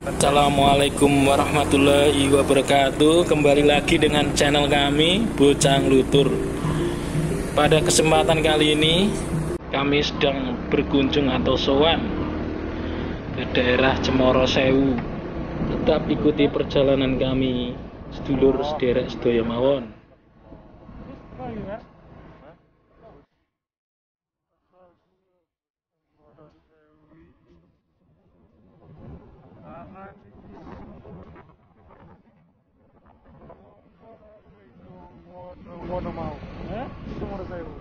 Assalamualaikum warahmatullahi wabarakatuh. Kembali lagi dengan channel kami Bocang Lutur. Pada kesempatan kali ini kami sedang berkunjung atau sowan ke daerah Cemoro Sewu. Tetap ikuti perjalanan kami, sedulur sederek sedaya mawon. Ngono mau, Cemoro Sewu.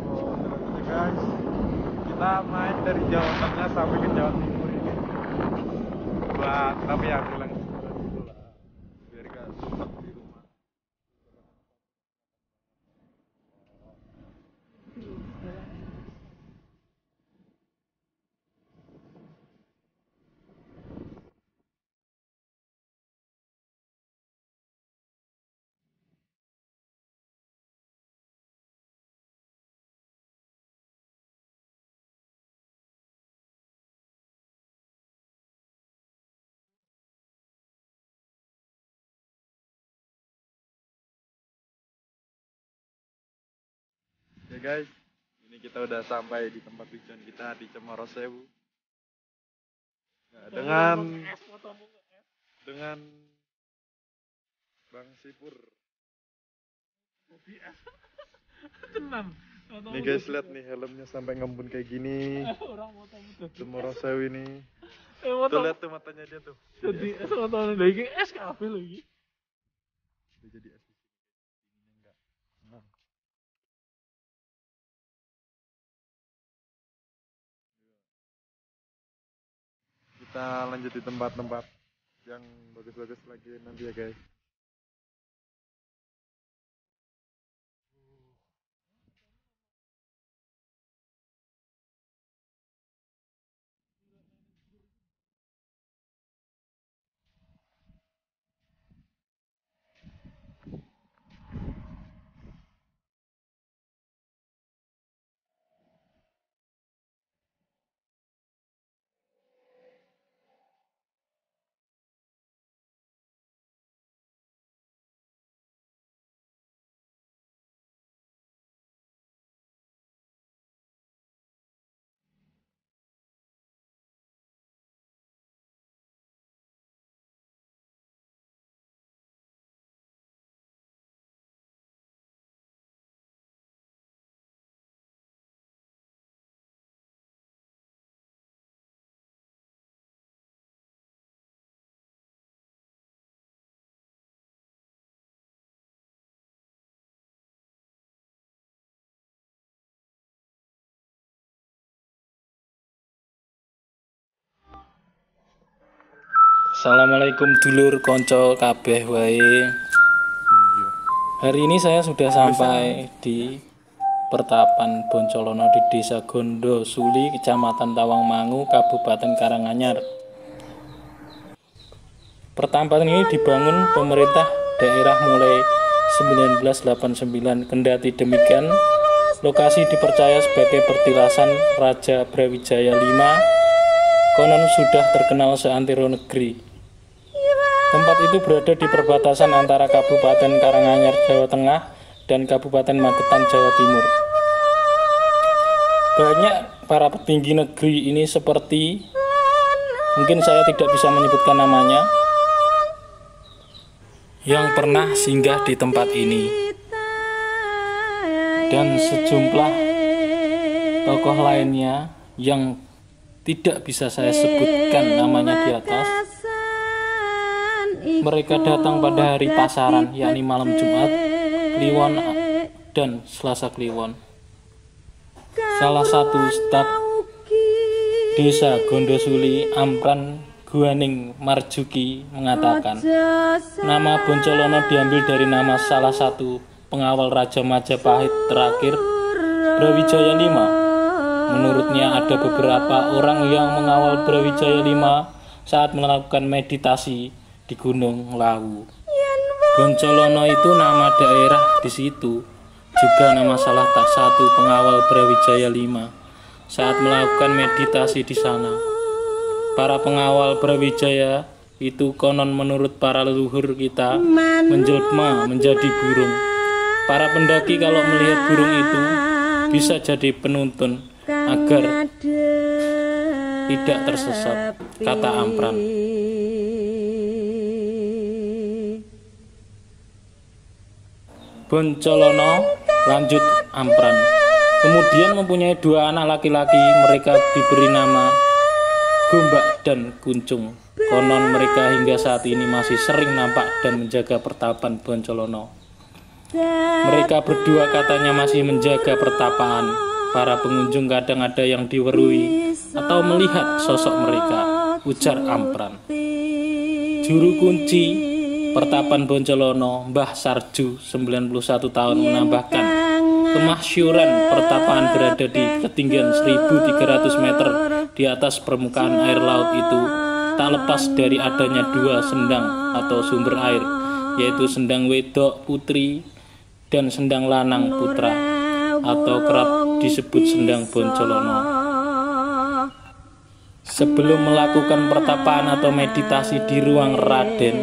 Oh, terus guys, kita main dari Jawa Tengah sampai ke Jawa Timur ini. Buat tapi ya bilang dulu lah, biar gak sumpah di rumah. Oke guys, ini kita udah sampai di tempat tujuan kita di Cemoro Sewu. Nah, dengan Bang Sipur. Nih guys, lihat nih helmnya sampai ngembun kayak gini. Cemoro Sewu ini. Tuh lihat tuh matanya dia tuh. Jadi matanya lagi es kafe lagi. Dia jadi es. Enggak. Nah. Kita lanjut di tempat-tempat yang bagus-bagus lagi nanti ya guys. Assalamualaikum dulur konco kabeh wae. Hari ini saya sudah sampai di Pertapan Boncolono di Desa Gondo Suli, Kecamatan Tawangmangu, Kabupaten Karanganyar. Pertapan ini dibangun pemerintah daerah mulai 1989. Kendati demikian, lokasi dipercaya sebagai pertilasan Raja Brawijaya V. Konon sudah terkenal seantero negeri. Tempat itu berada di perbatasan antara Kabupaten Karanganyar, Jawa Tengah, dan Kabupaten Magetan, Jawa Timur. Banyak para petinggi negeri ini seperti, mungkin saya tidak bisa menyebutkan namanya, yang pernah singgah di tempat ini. Dan sejumlah tokoh lainnya yang tidak bisa saya sebutkan namanya di atas. Mereka datang pada hari pasaran, yakni malam Jumat, Kliwon, dan Selasa Kliwon. Salah satu staf Desa Gondosuli, Ampran Guaning Marjuki, mengatakan nama Boncolono diambil dari nama salah satu pengawal Raja Majapahit terakhir, Brawijaya V. Menurutnya ada beberapa orang yang mengawal Brawijaya V saat melakukan meditasi di Gunung Lawu. Boncolono itu nama daerah di situ, juga nama salah satu pengawal Brawijaya V. saat melakukan meditasi di sana. Para pengawal Brawijaya itu konon menurut para leluhur kita menjelma menjadi burung. Para pendaki kalau melihat burung itu bisa jadi penuntun agar tidak tersesat, kata Ampran. Boncolono, lanjut Ampran, kemudian mempunyai 2 anak laki-laki. Mereka diberi nama Gombak dan Kuncung. Konon mereka hingga saat ini masih sering nampak dan menjaga pertapan Boncolono. Mereka berdua katanya masih menjaga pertapaan. Para pengunjung kadang ada yang diwerui atau melihat sosok mereka, ujar Ampran. Juru kunci pertapan Boncolono, Mbah Sarju, 91 tahun, menambahkan kemasyhuran pertapaan berada di ketinggian 1.300 meter di atas permukaan air laut itu tak lepas dari adanya 2 sendang atau sumber air, yaitu sendang wedok putri dan sendang lanang putra, atau kerap disebut sendang Boncolono. Sebelum melakukan pertapaan atau meditasi di ruang Raden,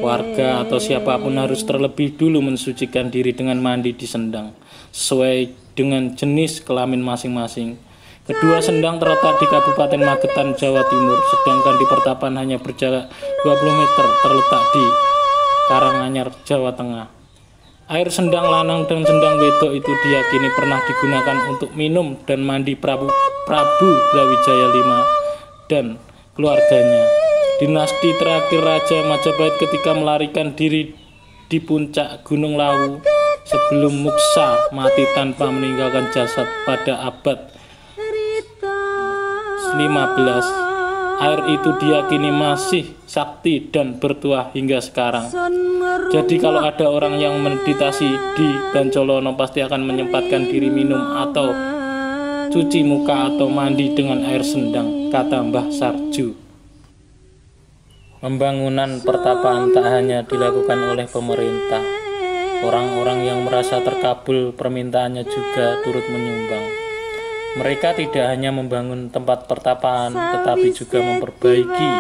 warga atau siapapun harus terlebih dulu mensucikan diri dengan mandi di sendang sesuai dengan jenis kelamin masing-masing. Kedua sendang terletak di Kabupaten Magetan, Jawa Timur, sedangkan di pertapaan hanya berjarak 20 meter terletak di Karanganyar, Jawa Tengah. Air sendang lanang dan sendang wedok itu diyakini pernah digunakan untuk minum dan mandi Prabu Brawijaya V dan keluarganya. Dinasti terakhir Raja Majapahit ketika melarikan diri di puncak Gunung Lawu sebelum Muksa mati tanpa meninggalkan jasad pada abad 15. Air itu diyakini masih sakti dan bertuah hingga sekarang. Jadi kalau ada orang yang meditasi di Boncolono pasti akan menyempatkan diri minum atau cuci muka atau mandi dengan air sendang, kata Mbah Sarju. Pembangunan pertapaan tak hanya dilakukan oleh pemerintah. Orang-orang yang merasa terkabul permintaannya juga turut menyumbang. Mereka tidak hanya membangun tempat pertapaan, tetapi juga memperbaiki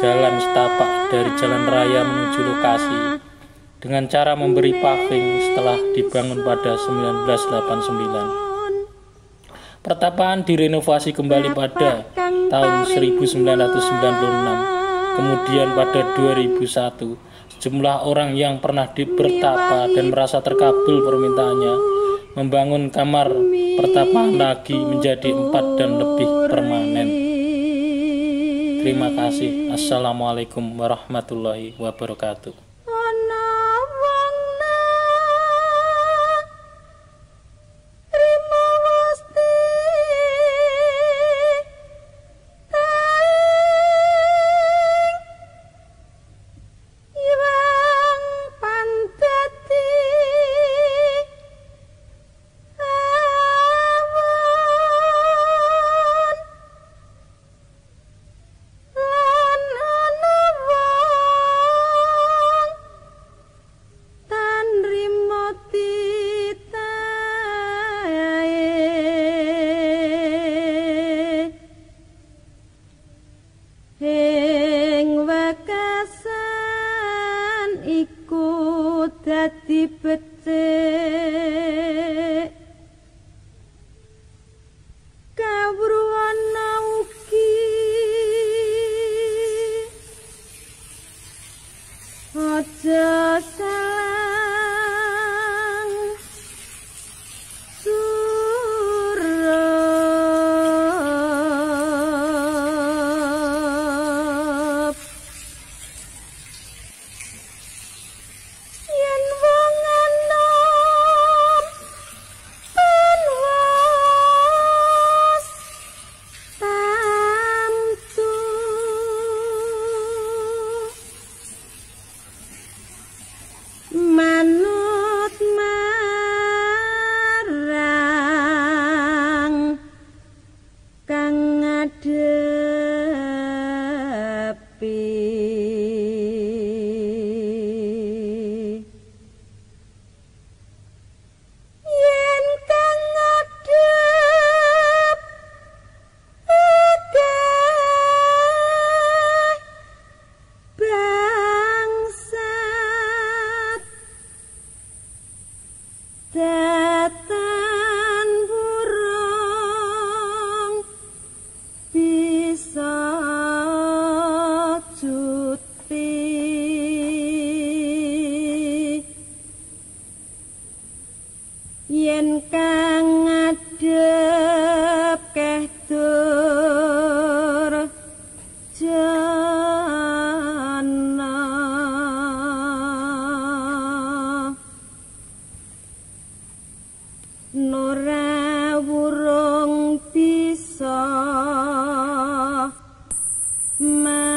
jalan setapak dari jalan raya menuju lokasi dengan cara memberi paving setelah dibangun pada 1989. Pertapaan direnovasi kembali pada tahun 1996. Kemudian pada 2001, sejumlah orang yang pernah bertapa dan merasa terkabul permintaannya membangun kamar pertapaan lagi menjadi 4 dan lebih permanen. Terima kasih. Assalamualaikum warahmatullahi wabarakatuh. Ma